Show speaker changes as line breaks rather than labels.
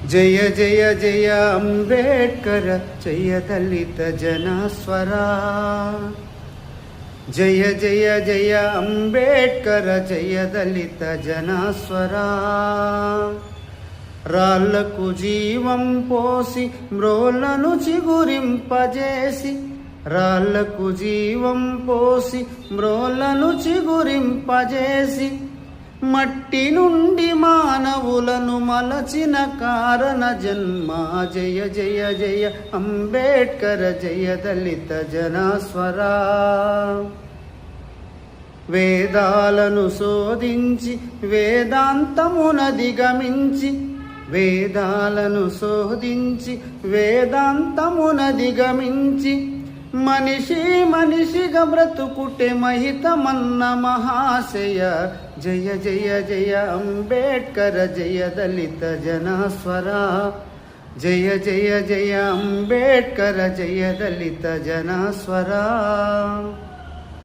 జయ జయ జయ అంబేడ్కర జయ దళిత జనస్వరా. జయ జయ జయ అంబేడ్కర జయ దళిత జనస్వరా. రాళ్లకు జీవం పోసి మ్రోలను చిగురింపజేసి, రాళ్లకు జీవం పోసి మ్రోలను చిగురింపజేసి, మట్టి నుండి మానవులను మలచిన కారణ జన్మ. జయ జయ జయ అంబేడ్కర జయ దళిత జనస్వరా. వేదాలను శోధించి వేదాంతమునదిగమించి, వేదాలను శోధించి వేదాంతమునదిగమించి, మనిషి మనిషిగా బ్రతుకుటే మహితమన్న మహాశయ. జయ జయ జయ అంబేడ్కర జయ దళిత జనస్వరా. జయ జయ జయ అంబేడ్కర జయ దళిత జనస్వరా.